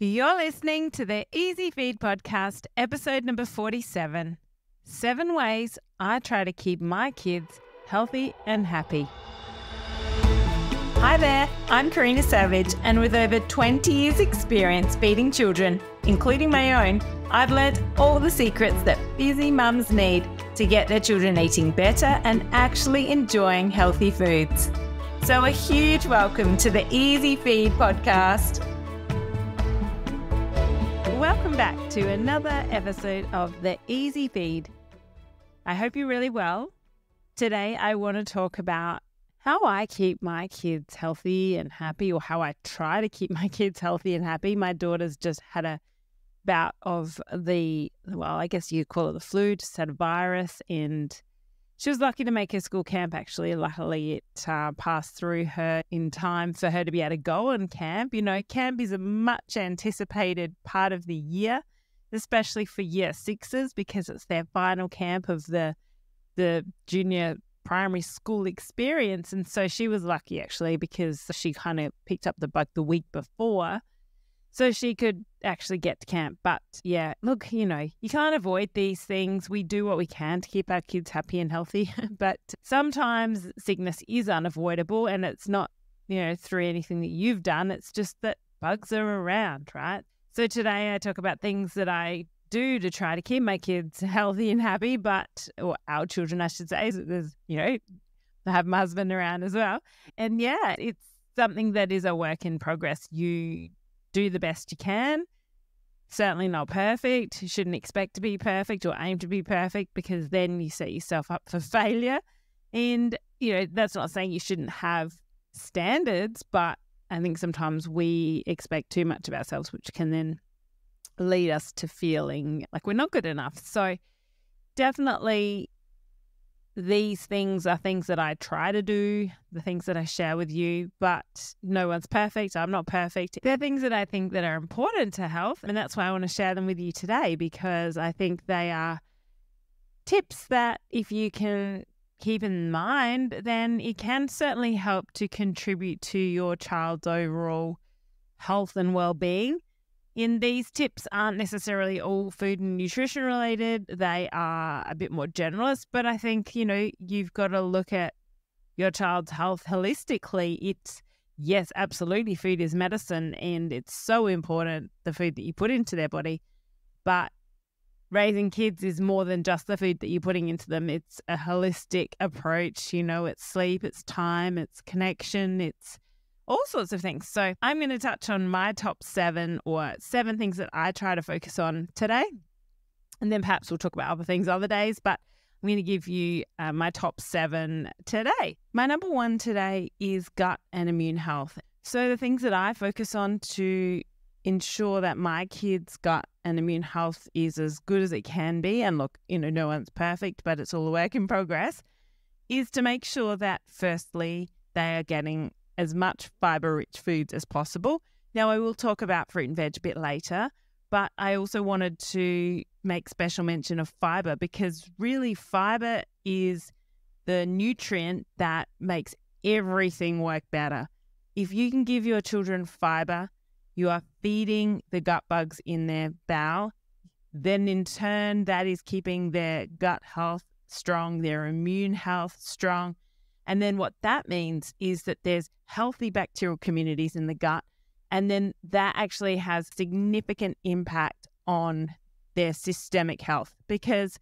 You're listening to the Easy Feed podcast, episode number 47. 7 ways I try to keep my kids healthy and happy. Hi there, I'm Karina Savage, and with over 20 years experience feeding children, including my own, I've learnt all the secrets that busy mums need to get their children eating better and actually enjoying healthy foods. So a huge welcome to the Easy Feed podcast. Welcome back to another episode of the Easy Feed. I hope you're really well. Today I want to talk about how I keep my kids healthy and happy, or how I try to keep my kids healthy and happy. My daughter's just had a bout of I guess you call it the flu, just had a virus, and she was lucky to make her school camp, actually. Luckily, it passed through her in time for her to be able to go on camp. You know, camp is a much anticipated part of the year, especially for year sixes, because it's their final camp of the junior primary school experience. And so she was lucky, actually, because she kind of picked up the bug the week before, so she could actually get to camp. But yeah, look, you know, you can't avoid these things. We do what we can to keep our kids happy and healthy. But sometimes sickness is unavoidable, and it's not, through anything that you've done. It's just that bugs are around, right? So today I talk about things that I do to try to keep my kids healthy and happy, or our children, I should say. There's, I have my husband around as well. And yeah, it's something that is a work in progress. You do the best you can. Certainly not perfect. You shouldn't expect to be perfect or aim to be perfect, because then you set yourself up for failure. And, that's not saying you shouldn't have standards, but I think sometimes we expect too much of ourselves, which can then lead us to feeling like we're not good enough. So definitely these things are things that I try to do, the things that I share with you, but no one's perfect. I'm not perfect. They're things that I think that are important to health, and that's why I want to share them with you today, because I think they are tips that if you can keep in mind, then it can certainly help to contribute to your child's overall health and well-being. And these tips aren't necessarily all food and nutrition related. They are a bit more generalist, but I think, you've got to look at your child's health holistically. Yes, absolutely, food is medicine, and it's so important, the food that you put into their body. But raising kids is more than just the food that you're putting into them. It's a holistic approach. It's sleep, it's time, it's connection, it's all sorts of things. So I'm going to touch on my top 7 things that I try to focus on today. And then perhaps we'll talk about other things other days, but I'm going to give you my top 7 today. My number 1 today is gut and immune health. So the things that I focus on to ensure that my kids' gut and immune health is as good as it can be, and look, no one's perfect, but it's all a work in progress, is to make sure that firstly, they are getting as much fibre-rich foods as possible. Now, I will talk about fruit and veg a bit later, but I also wanted to make special mention of fibre, because really fibre is the nutrient that makes everything work better. If you can give your children fibre, you are feeding the gut bugs in their bowel. Then in turn, that is keeping their gut health strong, their immune health strong. And then what that means is that there's healthy bacterial communities in the gut, and then that actually has significant impact on their systemic health, because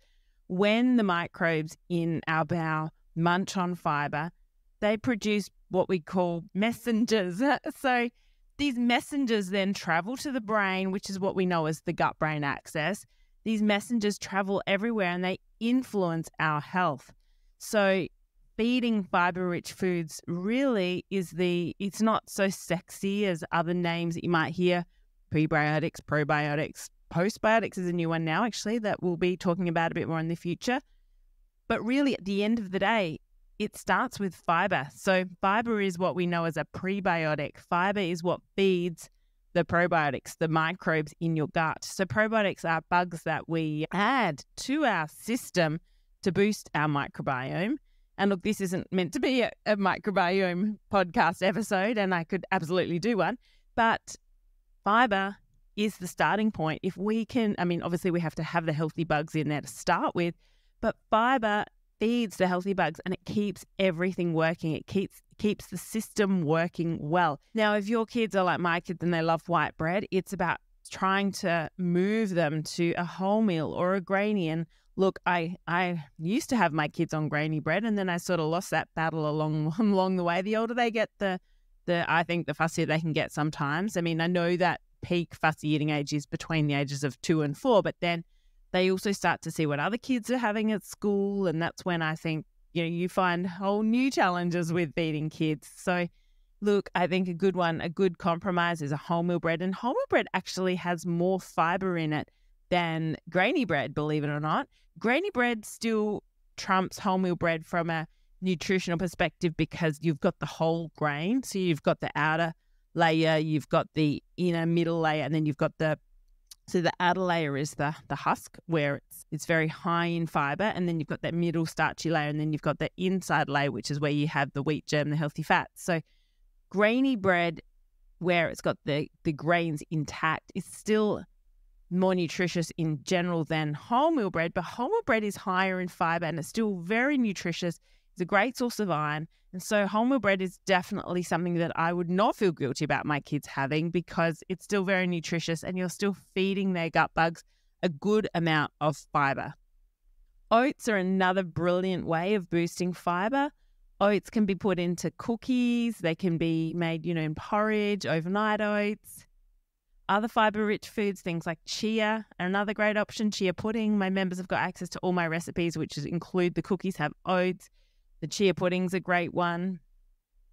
when the microbes in our bowel munch on fibre, they produce what we call messengers. So these messengers then travel to the brain, which is what we know as the gut-brain axis. These messengers travel everywhere and they influence our health. So feeding fiber-rich foods really it's not so sexy as other names that you might hear. Prebiotics, probiotics, postbiotics is a new one now, actually, that we'll be talking about a bit more in the future. But really, at the end of the day, it starts with fiber. So fiber is what we know as a prebiotic. Fiber is what feeds the probiotics, the microbes in your gut. So probiotics are bugs that we add to our system to boost our microbiome. And look, this isn't meant to be a microbiome podcast episode, and I could absolutely do one, but fiber is the starting point. If we can, obviously we have to have the healthy bugs in there to start with, but fiber feeds the healthy bugs and it keeps everything working. It keeps the system working well. Now, if your kids are like my kids and they love white bread, it's about trying to move them to a wholemeal or a grainy. And look, I used to have my kids on grainy bread, and then I sort of lost that battle along the way. The older they get, I think the fussier they can get sometimes. I know that peak fussy eating age is between the ages of 2 and 4, but then they also start to see what other kids are having at school, and that's when I think you find whole new challenges with feeding kids. So look, I think a good compromise is a wholemeal bread, and wholemeal bread actually has more fiber in it than grainy bread, believe it or not. Grainy bread still trumps wholemeal bread from a nutritional perspective because you've got the whole grain. So you've got the outer layer, you've got the inner middle layer, and then you've got the outer layer is the husk, where it's very high in fiber, and then you've got that middle starchy layer, and then you've got the inside layer, which is where you have the wheat germ, the healthy fats. So grainy bread, where it's got the grains intact, is still more nutritious in general than wholemeal bread, but wholemeal bread is higher in fiber and it's still very nutritious. It's a great source of iron. And so wholemeal bread is definitely something that I would not feel guilty about my kids having, because it's still very nutritious and you're still feeding their gut bugs a good amount of fiber. Oats are another brilliant way of boosting fiber. Oats can be put into cookies. They can be made, in porridge, overnight oats. Other fiber-rich foods, things like chia, are another great option. Chia pudding. My members have got access to all my recipes, which include the cookies have oats. The chia pudding's a great one.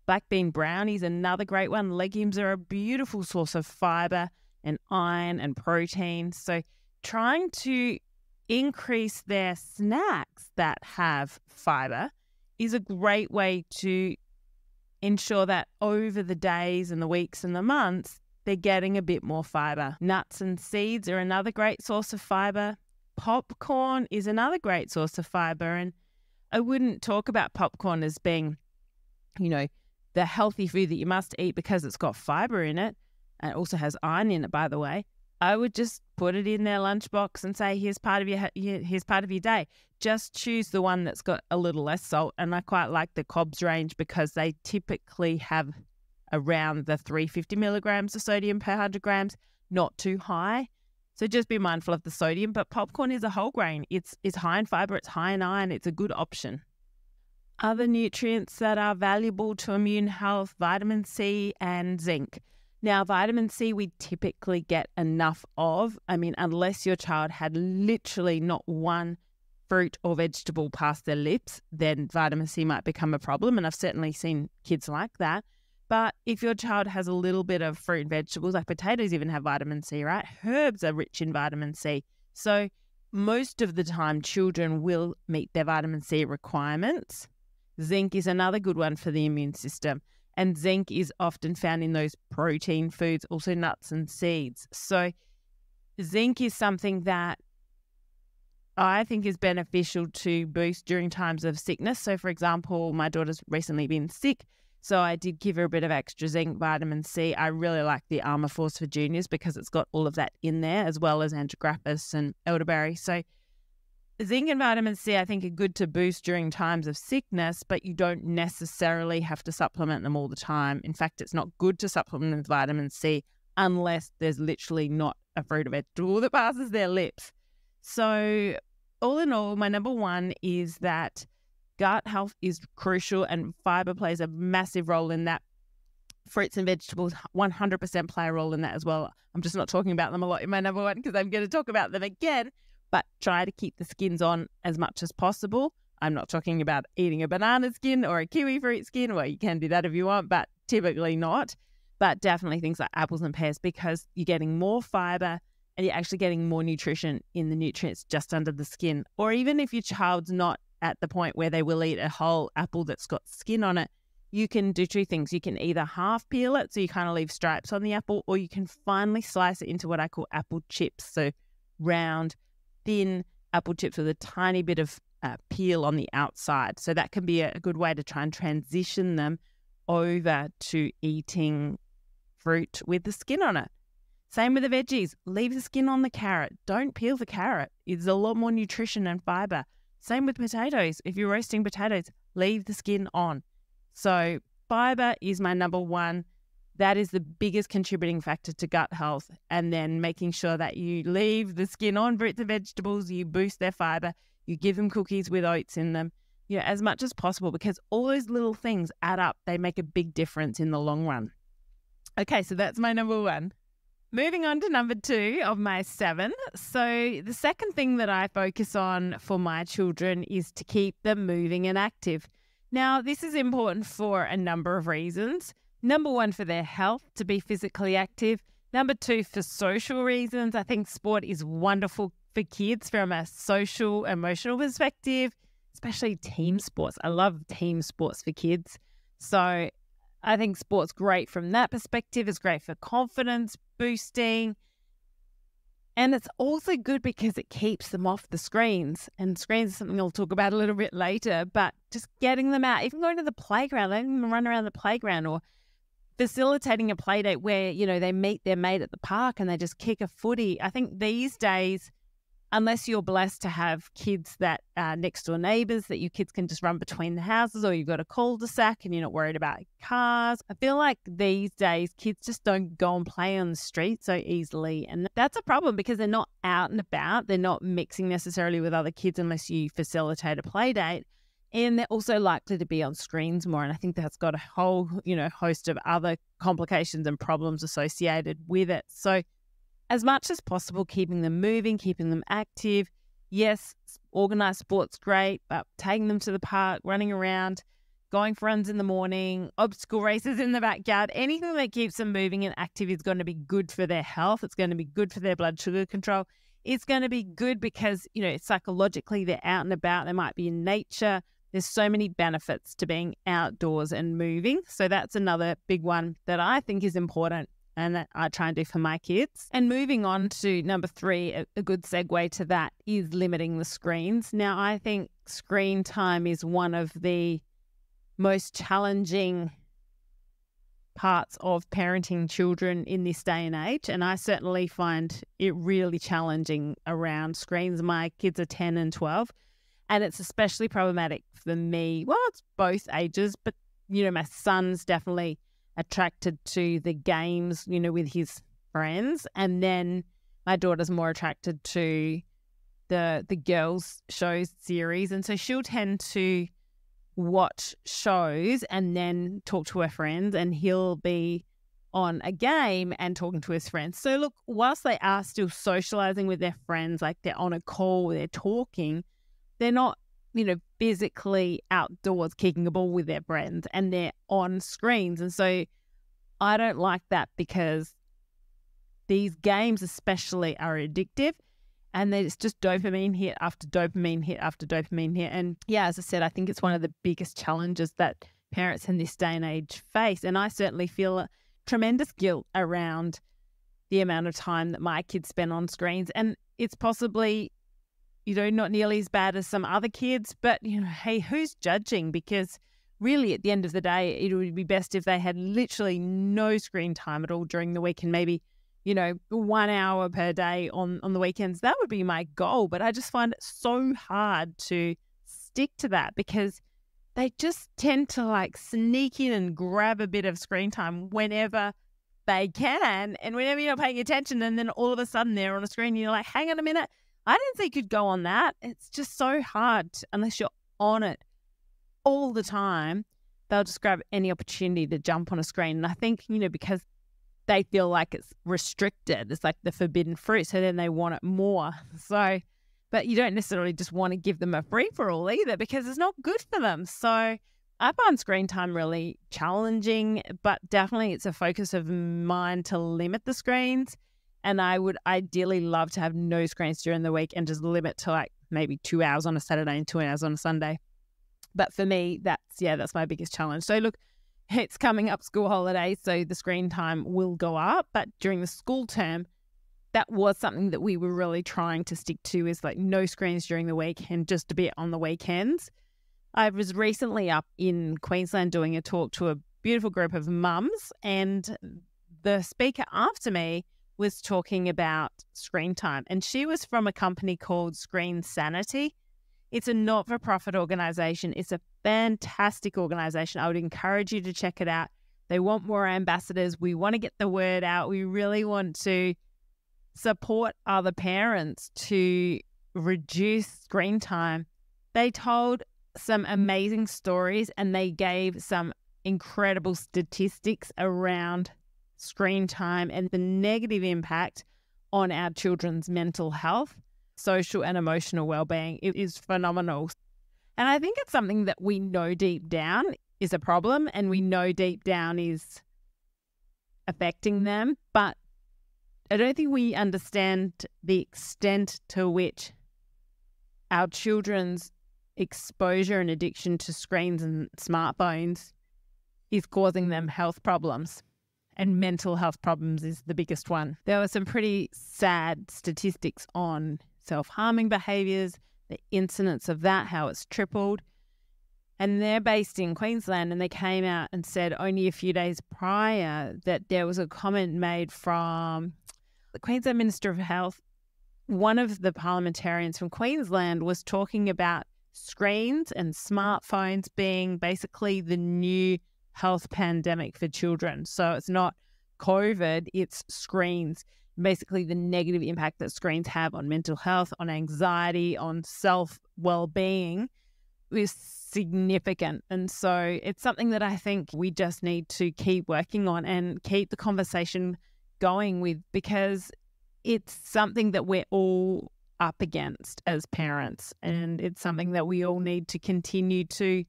Black bean brownies, another great one. Legumes are a beautiful source of fiber and iron and protein. So trying to increase their snacks that have fiber is a great way to ensure that over the days and the weeks and the months, they're getting a bit more fiber. Nuts and seeds are another great source of fiber. Popcorn is another great source of fiber. And I wouldn't talk about popcorn as being, the healthy food that you must eat because it's got fiber in it, and it also has iron in it, by the way. I would just put it in their lunchbox and say, here's part of your day. Just choose the one that's got a little less salt. And I quite like the Cobb's range because they typically have around the 350 milligrams of sodium per 100 grams, not too high. So just be mindful of the sodium. But popcorn is a whole grain. It's high in fiber, it's high in iron, it's a good option. Other nutrients that are valuable to immune health, vitamin C and zinc. Now, vitamin C we typically get enough of. Unless your child had literally not one fruit or vegetable past their lips, then vitamin C might become a problem. And I've certainly seen kids like that. But if your child has a little bit of fruit and vegetables, like potatoes even have vitamin C, right? Herbs are rich in vitamin C. So most of the time, children will meet their vitamin C requirements. Zinc is another good one for the immune system. And zinc is often found in those protein foods, also nuts and seeds. So zinc is something that I think is beneficial to boost during times of sickness. So, for example, my daughter's recently been sick, so I did give her a bit of extra zinc, vitamin C. I really like the Armour Force for Juniors because it's got all of that in there, as well as antigraphis and elderberry. So zinc and vitamin C, I think, are good to boost during times of sickness, but you don't necessarily have to supplement them all the time. In fact, it's not good to supplement with vitamin C unless there's literally not a fruit or vegetable that passes their lips. So all in all, my number one is that gut health is crucial and fiber plays a massive role in that. Fruits and vegetables 100% play a role in that as well. I'm just not talking about them a lot in my number one because I'm going to talk about them again, but try to keep the skins on as much as possible. I'm not talking about eating a banana skin or a kiwi fruit skin. Well, you can do that if you want, but typically not. But definitely things like apples and pears, because you're getting more fiber and you're actually getting more nutrition in the nutrients just under the skin. Or even if your child's not at the point where they will eat a whole apple that's got skin on it, you can do two things. You can either half peel it, so you kind of leave stripes on the apple, or you can finely slice it into what I call apple chips. So round, thin apple chips with a tiny bit of peel on the outside. So that can be a good way to try and transition them over to eating fruit with the skin on it. Same with the veggies. Leave the skin on the carrot. Don't peel the carrot. It's a lot more nutrition and fiber. Same with potatoes. If you're roasting potatoes, leave the skin on. So fiber is my number one. That is the biggest contributing factor to gut health. And then making sure that you leave the skin on fruits and vegetables, you boost their fiber, you give them cookies with oats in them, as much as possible, because all those little things add up. They make a big difference in the long run. Okay, so that's my number one. Moving on to number 2 of my 7. So the second thing that I focus on for my children is to keep them moving and active. Now, this is important for a number of reasons. Number 1, for their health, to be physically active. Number 2, for social reasons. I think sport is wonderful for kids from a social, emotional perspective, especially team sports. I love team sports for kids. So I think sport's great from that perspective. It's great for confidence boosting. And it's also good because it keeps them off the screens. And screens is something I'll talk about a little bit later, but just getting them out, even going to the playground, letting them run around the playground, or facilitating a play date where, they meet their mate at the park and they just kick a footy. I think these days, unless you're blessed to have kids that are next door neighbours that your kids can just run between the houses, or you've got a cul-de-sac and you're not worried about cars. I feel like these days kids just don't go and play on the street so easily. And that's a problem because they're not out and about. They're not mixing necessarily with other kids unless you facilitate a play date. And they're also likely to be on screens more. And I think that's got a whole, host of other complications and problems associated with it. So as much as possible, keeping them moving, keeping them active. Yes, organised sport's great, but taking them to the park, running around, going for runs in the morning, obstacle races in the backyard, anything that keeps them moving and active is going to be good for their health. It's going to be good for their blood sugar control. It's going to be good because, psychologically they're out and about. They might be in nature. There's so many benefits to being outdoors and moving. So that's another big one that I think is important and that I try and do for my kids. And moving on to number 3, a good segue to that is limiting the screens. Now, I think screen time is one of the most challenging parts of parenting children in this day and age. And I certainly find it really challenging around screens. My kids are 10 and 12, and it's especially problematic for me. Well, it's both ages, but, my son's definitely attracted to the games, with his friends. And then my daughter's more attracted to the girls' shows series. And so she'll tend to watch shows and then talk to her friends, and he'll be on a game and talking to his friends. So look, whilst they are still socializing with their friends, like they're on a call, they're talking, they're not, physically outdoors kicking a ball with their friends, and they're on screens. And so I don't like that because these games especially are addictive, and it's just dopamine hit after dopamine hit after dopamine hit. And yeah, as I said, I think it's one of the biggest challenges that parents in this day and age face. And I certainly feel a tremendous guilt around the amount of time that my kids spend on screens. And it's possibly, not nearly as bad as some other kids, but, hey, who's judging? Because really at the end of the day, it would be best if they had literally no screen time at all during the week, and maybe, 1 hour per day on the weekends. That would be my goal. But I just find it so hard to stick to that because they just tend to sneak in and grab a bit of screen time whenever they can. And whenever you're not paying attention, and then all of a sudden they're on a screen, and you're like, hang on a minute, I didn't think you'd go on that. It's just so hard unless you're on it all the time. They'll just grab any opportunity to jump on a screen. And I think, because they feel like it's restricted, it's like the forbidden fruit. So then they want it more. So, but you don't necessarily just want to give them a free-for-all either because it's not good for them. So I find screen time really challenging, but definitely it's a focus of mine to limit the screens. And I would ideally love to have no screens during the week and just limit to maybe 2 hours on a Saturday and 2 hours on a Sunday. But for me, that's my biggest challenge. So look, it's coming up school holidays, so the screen time will go up. But during the school term, that was something that we were really trying to stick to, is no screens during the week and just a bit on the weekends. I was recently up in Queensland doing a talk to a beautiful group of mums, and the speaker after me was talking about screen time, and she was from a company called Screen Sanity. It's a not-for-profit organization. It's a fantastic organization. I would encourage you to check it out. They want more ambassadors. We want to get the word out. We really want to support other parents to reduce screen time. They told some amazing stories and they gave some incredible statistics around screen time and the negative impact on our children's mental health, social and emotional well-being. It is phenomenal. And I think it's something that we know deep down is a problem and we know deep down is affecting them, but I don't think we understand the extent to which our children's exposure and addiction to screens and smartphones is causing them health problems. And mental health problems is the biggest one. There were some pretty sad statistics on self-harming behaviours, the incidence of that, how it's tripled. And they're based in Queensland, and they came out and said only a few days prior that there was a comment made from the Queensland Minister of Health. One of the parliamentarians from Queensland was talking about screens and smartphones being basically the new health pandemic for children. So it's not COVID, it's screens. Basically the negative impact that screens have on mental health, on anxiety, on self-well-being is significant. And so it's something that I think we just need to keep working on and keep the conversation going with, because it's something that we're all up against as parents, and it's something that we all need to continue to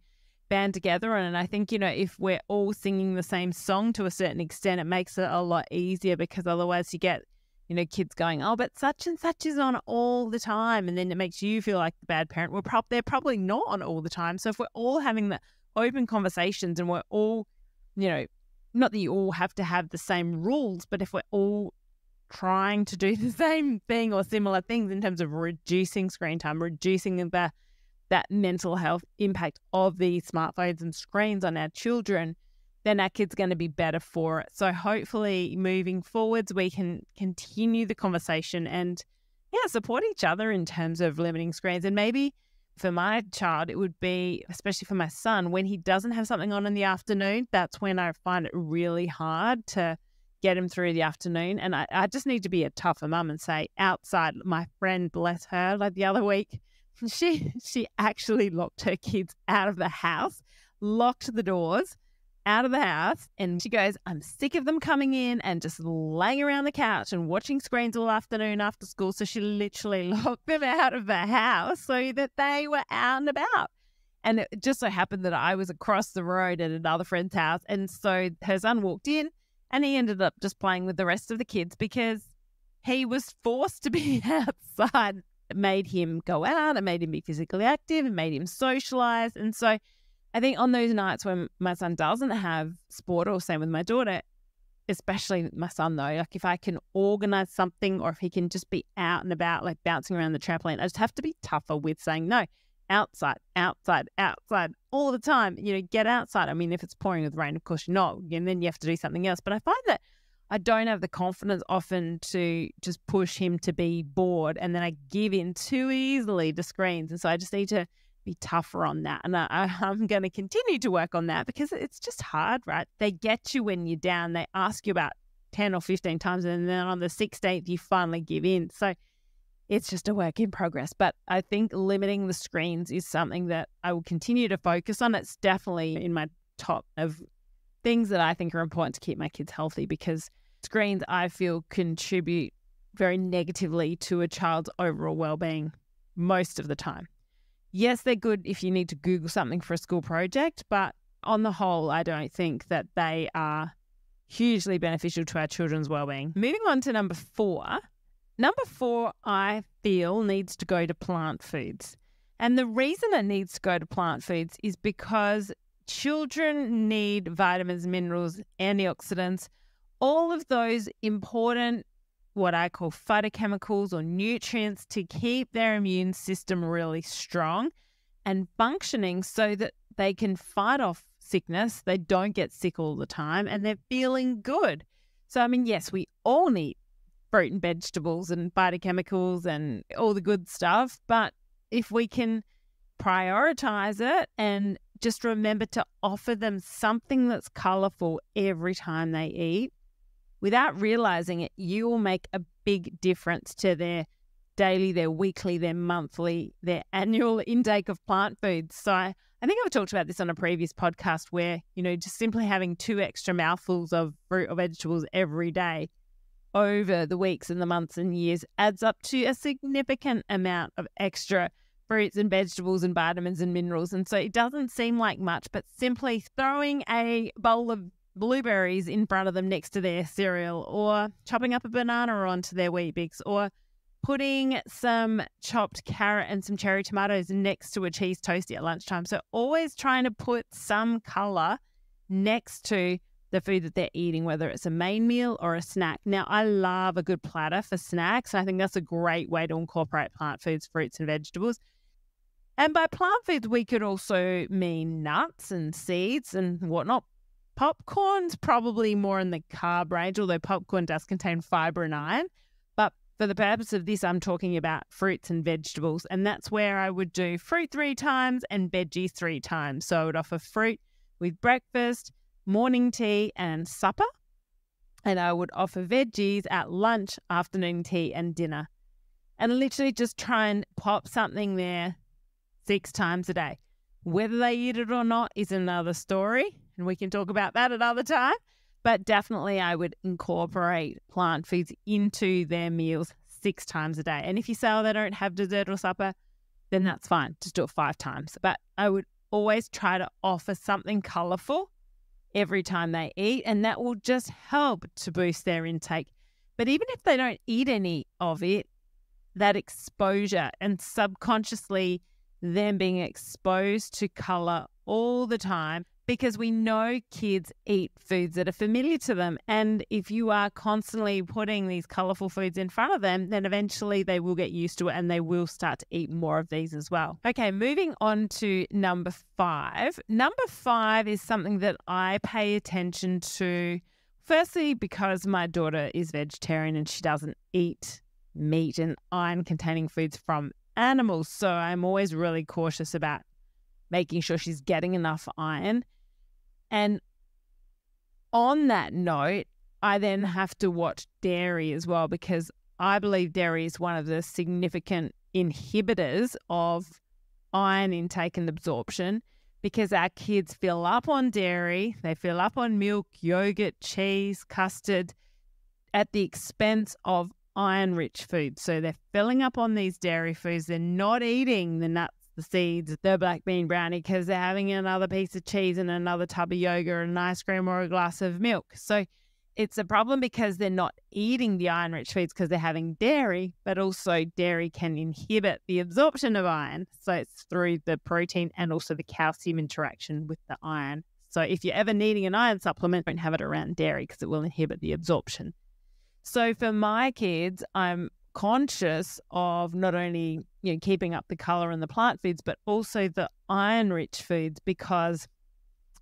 band together on. And I think, if we're all singing the same song to a certain extent, it makes it a lot easier, because otherwise you get, kids going, oh, but such and such is on all the time. And then it makes you feel like the bad parent. They're probably not on all the time. So if we're all having the open conversations and we're all, not that you all have to have the same rules, but if we're all trying to do the same thing or similar things in terms of reducing screen time, reducing that mental health impact of the smartphones and screens on our children, then our kid's going to be better for it. So hopefully moving forwards, we can continue the conversation and support each other in terms of limiting screens. And maybe for my child, it would be, especially for my son, when he doesn't have something on in the afternoon, that's when I find it really hard to get him through the afternoon. And I just need to be a tougher mum and say, outside, my friend, bless her, like the other week, she actually locked her kids out of the house, locked the doors out of the house. And she goes, I'm sick of them coming in and just laying around the couch and watching screens all afternoon after school. So she literally locked them out of the house so that they were out and about. And it just so happened that I was across the road at another friend's house. And so her son walked in and he ended up just playing with the rest of the kids because he was forced to be outside. It made him go out, it made him be physically active, it made him socialize. And so I think on those nights when my son doesn't have sport, or same with my daughter, especially my son though, like if I can organize something or if he can just be out and about, like bouncing around the trampoline, I just have to be tougher with saying no, outside, outside, outside all the time, get outside. I mean, if it's pouring with rain, of course you're not, and then you have to do something else. But I find that I don't have the confidence often to just push him to be bored, and then I give in too easily to screens. And so I just need to be tougher on that. And I'm going to continue to work on that because it's just hard, right? They get you when you're down. They ask you about 10 or 15 times, and then on the 16th, you finally give in. So it's just a work in progress. But I think limiting the screens is something that I will continue to focus on. It's definitely in my top of things that I think are important to keep my kids healthy, because screens, I feel, contribute very negatively to a child's overall well-being most of the time. Yes, they're good if you need to Google something for a school project, but on the whole, I don't think that they are hugely beneficial to our children's well-being. Moving on to number 4. Number 4, I feel, needs to go to plant foods. And the reason it needs to go to plant foods is because children need vitamins, minerals, antioxidants, all of those important, what I call phytochemicals or nutrients, to keep their immune system really strong and functioning so that they can fight off sickness, they don't get sick all the time, and they're feeling good. So, I mean, yes, we all need fruit and vegetables and phytochemicals and all the good stuff. But if we can prioritize it and just remember to offer them something that's colourful every time they eat, without realising it, you will make a big difference to their daily, their weekly, their monthly, their annual intake of plant foods. So I think I've talked about this on a previous podcast where, just simply having 2 extra mouthfuls of fruit or vegetables every day over the weeks and the months and years adds up to a significant amount of extra fruits and vegetables and vitamins and minerals. And so it doesn't seem like much, but simply throwing a bowl of blueberries in front of them next to their cereal, or chopping up a banana onto their Weet-Bix, or putting some chopped carrot and some cherry tomatoes next to a cheese toastie at lunchtime. So always trying to put some colour next to the food that they're eating, whether it's a main meal or a snack. Now, I love a good platter for snacks. I think that's a great way to incorporate plant foods, fruits and vegetables. And by plant foods, we could also mean nuts and seeds and whatnot. Popcorn's probably more in the carb range, although popcorn does contain fibre and iron. But for the purpose of this, I'm talking about fruits and vegetables. And that's where I would do fruit 3 times and veggies 3 times. So I would offer fruit with breakfast, morning tea and supper. And I would offer veggies at lunch, afternoon tea and dinner. And literally just try and pop something there 6 times a day. Whether they eat it or not is another story, and we can talk about that another time. But definitely I would incorporate plant foods into their meals 6 times a day. And if you say, they don't have dessert or supper, then that's fine. Just do it 5 times. But I would always try to offer something colourful every time they eat, and that will just help to boost their intake. But even if they don't eat any of it, that exposure and subconsciously them being exposed to colour all the time, because we know kids eat foods that are familiar to them. And if you are constantly putting these colourful foods in front of them, then eventually they will get used to it and they will start to eat more of these as well. Okay, moving on to number 5. Number 5 is something that I pay attention to, firstly, because my daughter is vegetarian and she doesn't eat meat and iron-containing foods from animals. So I'm always really cautious about making sure she's getting enough iron. And on that note, I then have to watch dairy as well, because I believe dairy is one of the significant inhibitors of iron intake and absorption, because our kids fill up on dairy, they fill up on milk, yogurt, cheese, custard at the expense of iron-rich foods. So they're filling up on these dairy foods. They're not eating the nuts, the seeds, the black bean brownie, because they're having another piece of cheese and another tub of yogurt and an ice cream or a glass of milk. So it's a problem because they're not eating the iron-rich foods because they're having dairy, but also dairy can inhibit the absorption of iron. So it's through the protein and also the calcium interaction with the iron. So if you're ever needing an iron supplement, don't have it around dairy because it will inhibit the absorption. So for my kids, I'm conscious of not only keeping up the colour and the plant foods, but also the iron-rich foods, because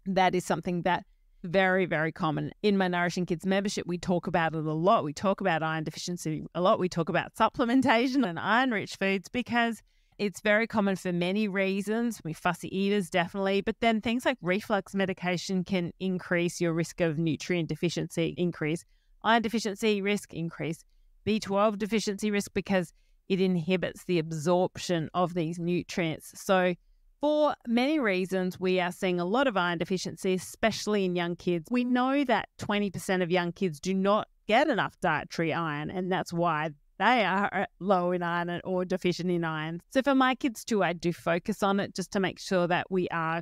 that is something that very, very common. In my Nourishing Kids membership, we talk about it a lot. We talk about iron deficiency a lot. We talk about supplementation and iron-rich foods because it's very common for many reasons. We fussy eaters, definitely. But then things like reflux medication can increase your risk of nutrient deficiency, increase iron deficiency risk, increase B12 deficiency risk, because it inhibits the absorption of these nutrients. So for many reasons, we are seeing a lot of iron deficiency, especially in young kids. We know that 20% of young kids do not get enough dietary iron, and that's why they are low in iron or deficient in iron. So for my kids too, I do focus on it just to make sure that we are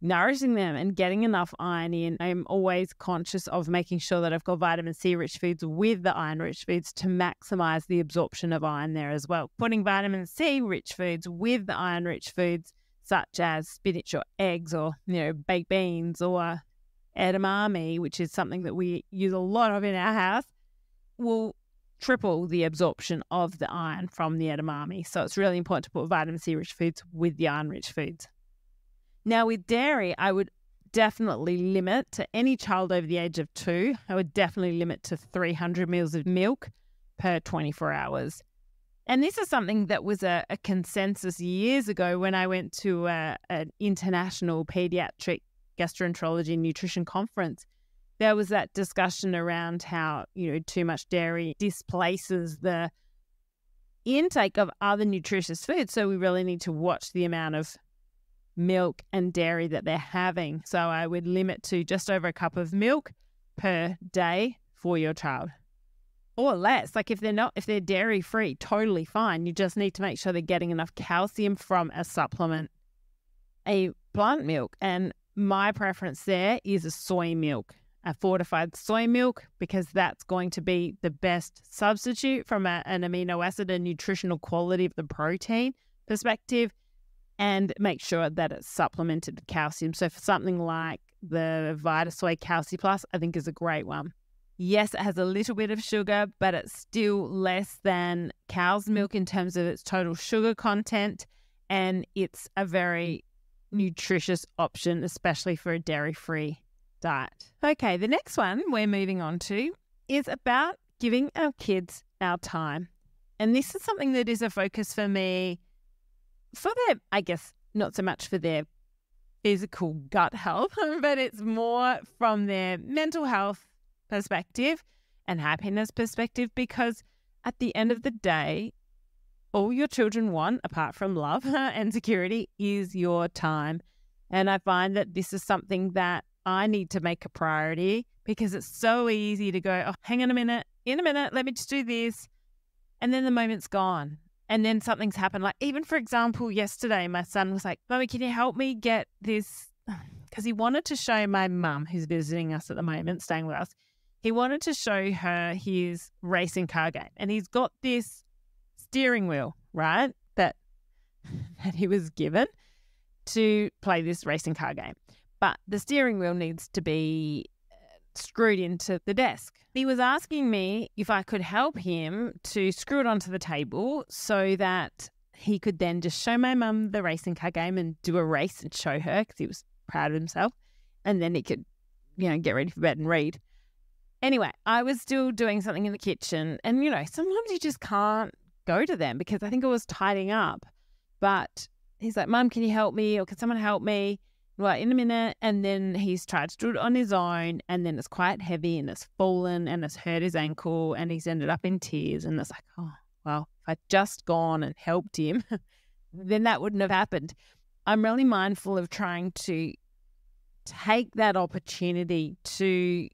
nourishing them and getting enough iron in. I'm always conscious of making sure that I've got vitamin C rich foods with the iron rich foods to maximize the absorption of iron there as well. Putting vitamin C rich foods with the iron rich foods such as spinach or eggs or baked beans or edamame, which is something that we use a lot of in our house, will triple the absorption of the iron from the edamame. So it's really important to put vitamin C rich foods with the iron rich foods. Now with dairy, I would definitely limit to any child over the age of 2. I would definitely limit to 300 mils of milk per 24 hours. And this is something that was a consensus years ago when I went to an international pediatric gastroenterology and nutrition conference. There was that discussion around how, too much dairy displaces the intake of other nutritious foods. So we really need to watch the amount of milk and dairy that they're having. So I would limit to just over a cup of milk per day for your child. Or less. Like if they're dairy free, totally fine. You just need to make sure they're getting enough calcium from a supplement, a plant milk. And my preference there is a soy milk, a fortified soy milk, because that's going to be the best substitute from an amino acid and nutritional quality of the protein perspective, and make sure that it's supplemented with calcium. So for something like the Vitasoy Calci Plus, I think is a great one. Yes, it has a little bit of sugar, but it's still less than cow's milk in terms of its total sugar content, and it's a very nutritious option, especially for a dairy-free diet. Okay, the next one we're moving on to is about giving our kids our time. And this is something that is a focus for me for their, I guess, not so much for their physical gut health, but it's more from their mental health perspective and happiness perspective, because at the end of the day, all your children want, apart from love and security, is your time. And I find that this is something that I need to make a priority, because it's so easy to go, oh, hang on a minute, in a minute, let me just do this. And then the moment's gone. And then something's happened. Like even, for example, yesterday, my son was like, Mommy, can you help me get this? Because he wanted to show my mum, who's visiting us at the moment, staying with us, he wanted to show her his racing car game. And he's got this steering wheel, right, that he was given to play this racing car game. But the steering wheel needs to be screwed into the desk. He was asking me if I could help him to screw it onto the table so that he could then just show my mum the racing car game and do a race and show her, because he was proud of himself. And then he could, get ready for bed and read. Anyway, I was still doing something in the kitchen, and, sometimes you just can't go to them, because I think I was tidying up. But he's like, Mum, can you help me? Or can someone help me? Well, in a minute. And then he's tried to do it on his own, and then it's quite heavy and it's fallen and it's hurt his ankle, and he's ended up in tears. And it's like, oh, well, if I'd just gone and helped him, then that wouldn't have happened. I'm really mindful of trying to take that opportunity to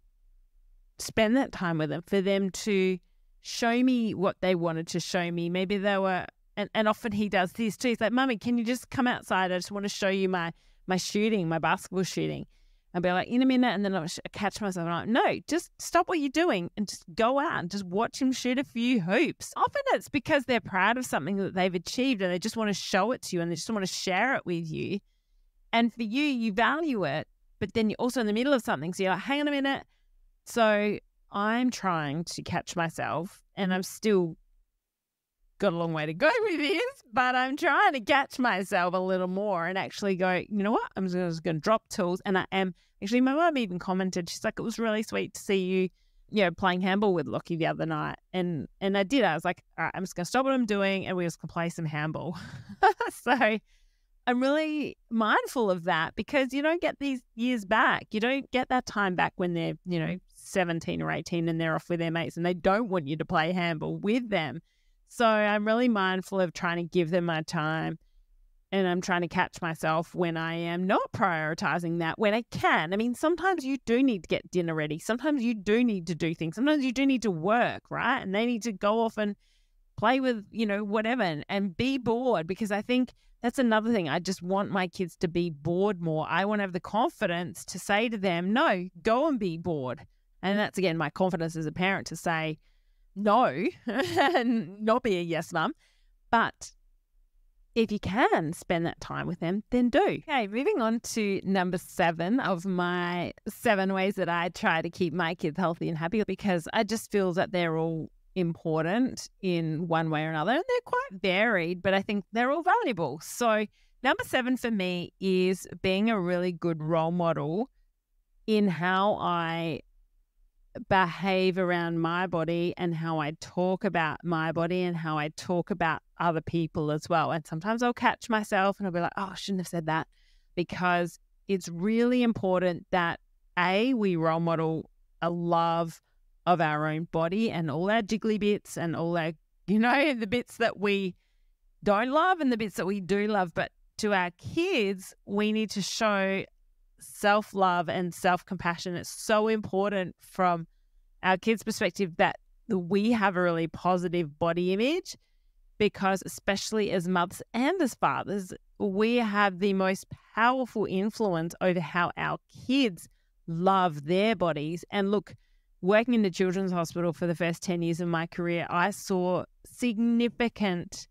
spend that time with them, for them to show me what they wanted to show me. Maybe they were, and often he does this too. He's like, Mummy, can you just come outside? I just want to show you my shooting, my basketball shooting. I'll be like, in a minute, and then I'll catch myself. I'm like, no, just stop what you're doing and just go out and just watch him shoot a few hoops. Often it's because they're proud of something that they've achieved, and they just want to show it to you, and they just want to share it with you. And for you, you value it, but then you're also in the middle of something. So you're like, hang on a minute. So I'm trying to catch myself, and I'm still got a long way to go with this, but I'm trying to catch myself a little more and actually go, you know what, I'm just going to drop tools. And I am actually, my mum even commented, she's like, it was really sweet to see you, playing handball with Lockie the other night. And I did. I was like, all right, I'm just going to stop what I'm doing, and we're just going to play some handball. So I'm really mindful of that, because you don't get these years back. You don't get that time back when they're, 17 or 18 and they're off with their mates and they don't want you to play handball with them. So I'm really mindful of trying to give them my time, and I'm trying to catch myself when I am not prioritizing that when I can. I mean, sometimes you do need to get dinner ready. Sometimes you do need to do things. Sometimes you do need to work, right? And they need to go off and play with, whatever, and be bored, because I think that's another thing. I just want my kids to be bored more. I want to have the confidence to say to them, no, go and be bored. And that's, again, my confidence as a parent to say no and not be a yes mum. But if you can spend that time with them, then do. Okay, moving on to number 7 of my 7 ways that I try to keep my kids healthy and happy, because I just feel that they're all important in one way or another. And they're quite varied, but I think they're all valuable. So Number 7 for me is being a really good role model in how I behave around my body and how I talk about my body and how I talk about other people as well. And sometimes I'll catch myself and I'll be like, oh, I shouldn't have said that, because it's really important that we role model a love of our own body and all our jiggly bits and all our, the bits that we don't love and the bits that we do love. But to our kids, we need to show self-love and self-compassion. It's so important from our kids' perspective that we have a really positive body image, because especially as mothers and as fathers, we have the most powerful influence over how our kids love their bodies. And look, working in the children's hospital for the first 10 years of my career, I saw significant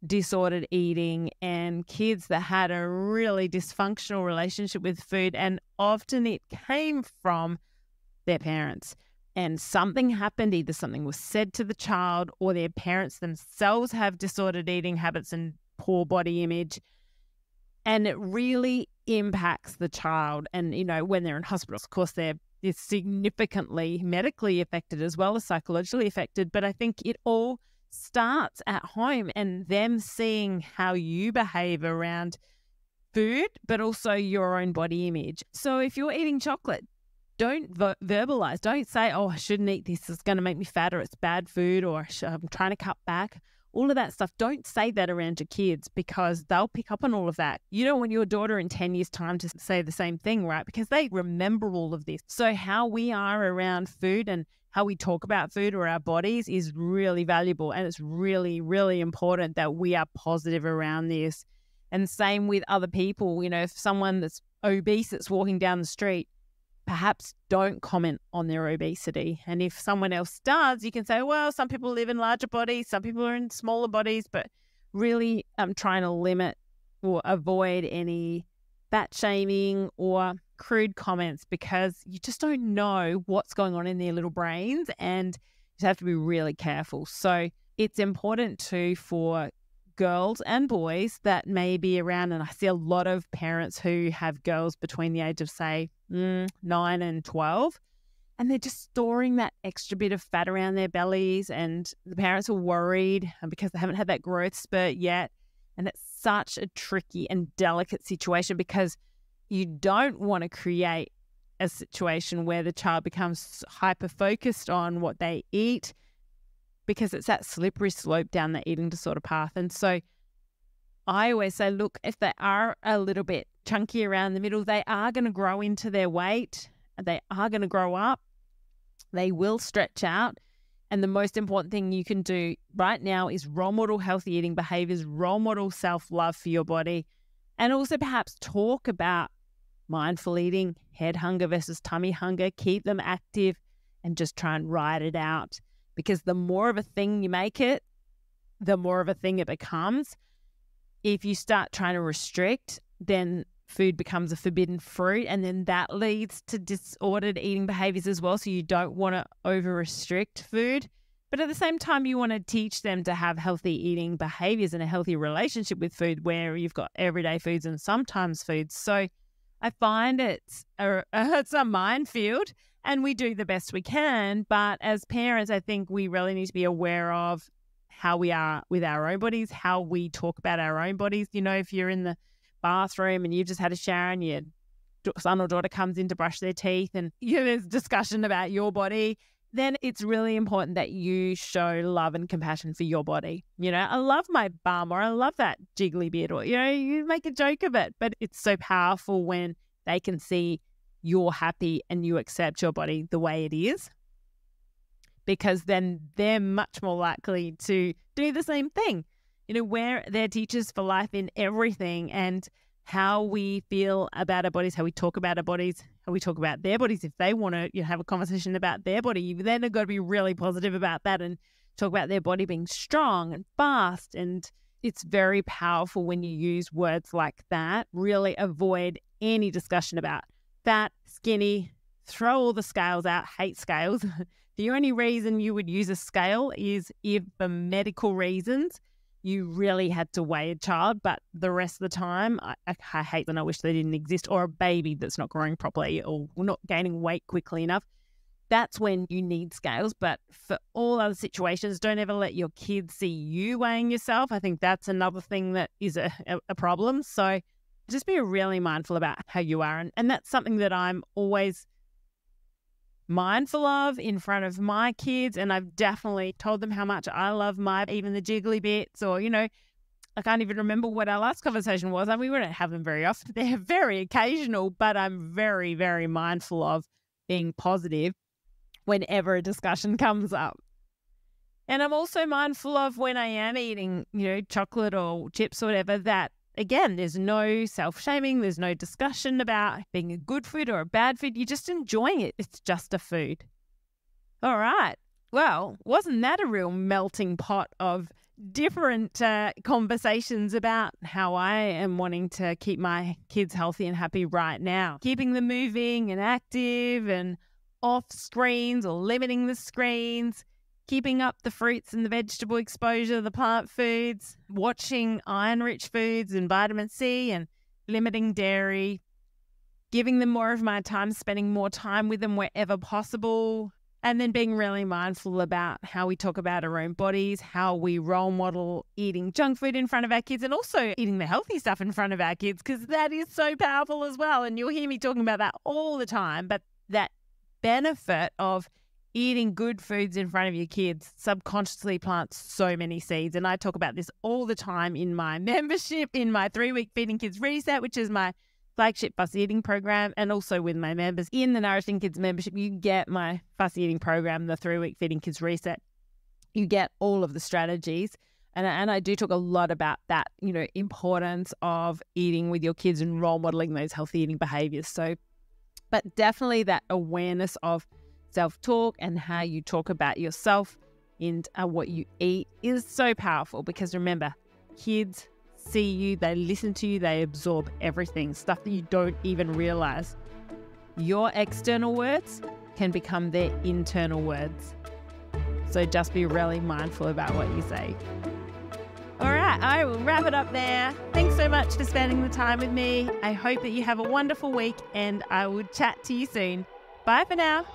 disordered eating and kids that had a really dysfunctional relationship with food, and often it came from their parents. And something happened, either something was said to the child or their parents themselves have disordered eating habits and poor body image, and it really impacts the child. And when they're in hospitals, of course, they're significantly medically affected as well as psychologically affected. But I think it all starts at home and them seeing how you behave around food, but also your own body image. So if you're eating chocolate, don't verbalize. Don't say, oh, I shouldn't eat this. It's going to make me fat, or it's bad food, or I'm trying to cut back. All of that stuff. Don't say that around your kids, because they'll pick up on all of that. You don't want your daughter in 10 years' time to say the same thing, right? Because they remember all of this. So how we are around food and how we talk about food or our bodies is really valuable. And it's really, really important that we are positive around this. And same with other people. If someone that's obese that's walking down the street, perhaps don't comment on their obesity. And if someone else does, you can say, well, some people live in larger bodies, some people are in smaller bodies, but really I'm trying to limit or avoid any fat shaming or crude comments, because you just don't know what's going on in their little brains, and you have to be really careful. So it's important too for girls and boys that may be around, and I see a lot of parents who have girls between the age of, say, 9 and 12, and they're just storing that extra bit of fat around their bellies, and the parents are worried because they haven't had that growth spurt yet. And it's such a tricky and delicate situation, because you don't want to create a situation where the child becomes hyper-focused on what they eat, because it's that slippery slope down the eating disorder path. And so I always say, look, if they are a little bit chunky around the middle, they are going to grow into their weight. They are going to grow up. They will stretch out. And the most important thing you can do right now is role model healthy eating behaviors, role model self-love for your body, and also perhaps talk about mindful eating, head hunger versus tummy hunger. Keep them active and just try and ride it out, because the more of a thing you make it, the more of a thing it becomes. If you start trying to restrict, then food becomes a forbidden fruit, and then that leads to disordered eating behaviors as well. So you don't want to over-restrict food, but at the same time, you want to teach them to have healthy eating behaviors and a healthy relationship with food, where you've got everyday foods and sometimes foods. So I find it's a minefield, and we do the best we can. But as parents, I think we really need to be aware of how we are with our own bodies, how we talk about our own bodies. If you're in the bathroom and you've just had a shower and your son or daughter comes in to brush their teeth, and there's discussion about your body, then it's really important that you show love and compassion for your body. I love my bum, or I love that jiggly bit, or, you make a joke of it. But it's so powerful when they can see you're happy and you accept your body the way it is, because then they're much more likely to do the same thing. We're their teachers for life in everything, and how we feel about our bodies, how we talk about our bodies, how we talk about their bodies. If they want to have a conversation about their body, then they've got to be really positive about that and talk about their body being strong and fast. And it's very powerful when you use words like that. Really avoid any discussion about fat, skinny, throw all the scales out, hate scales. The only reason you would use a scale is if for medical reasons you really had to weigh a child, but the rest of the time, I hate when I wish they didn't exist, or a baby that's not growing properly or not gaining weight quickly enough. That's when you need scales. But for all other situations, don't ever let your kids see you weighing yourself. I think that's another thing that is a problem. So just be really mindful about how you are. And that's something that I'm always mindful of in front of my kids. And I've definitely told them how much I love even the jiggly bits, or, I can't even remember what our last conversation was. I mean, we don't have them very often. They're very occasional, but I'm very, very mindful of being positive whenever a discussion comes up. And I'm also mindful of when I am eating, chocolate or chips or whatever, that, again, there's no self-shaming. There's no discussion about being a good food or a bad food. You're just enjoying it. It's just a food. All right. Well, wasn't that a real melting pot of different conversations about how I am wanting to keep my kids healthy and happy right now, keeping them moving and active and off screens or limiting the screens, keeping up the fruits and the vegetable exposure, the plant foods, watching iron-rich foods and vitamin C, and limiting dairy, giving them more of my time, spending more time with them wherever possible, and then being really mindful about how we talk about our own bodies, how we role model eating junk food in front of our kids, and also eating the healthy stuff in front of our kids, because that is so powerful as well. And you'll hear me talking about that all the time, but that benefit of eating good foods in front of your kids subconsciously plants so many seeds. And I talk about this all the time in my membership, in my 3-week Feeding Kids Reset, which is my flagship fussy eating program, and also with my members in the Nourishing Kids membership. You get my fussy eating program, the 3-week Feeding Kids Reset. You get all of the strategies. And I do talk a lot about that, importance of eating with your kids and role modeling those healthy eating behaviors. So, but definitely that awareness of self-talk and how you talk about yourself and what you eat is so powerful, because remember, kids see you, they listen to you, they absorb everything, stuff that you don't even realize. Your external words can become their internal words. So just be really mindful about what you say. All right, I will wrap it up there. Thanks so much for spending the time with me. I hope that you have a wonderful week, and I will chat to you soon. Bye for now.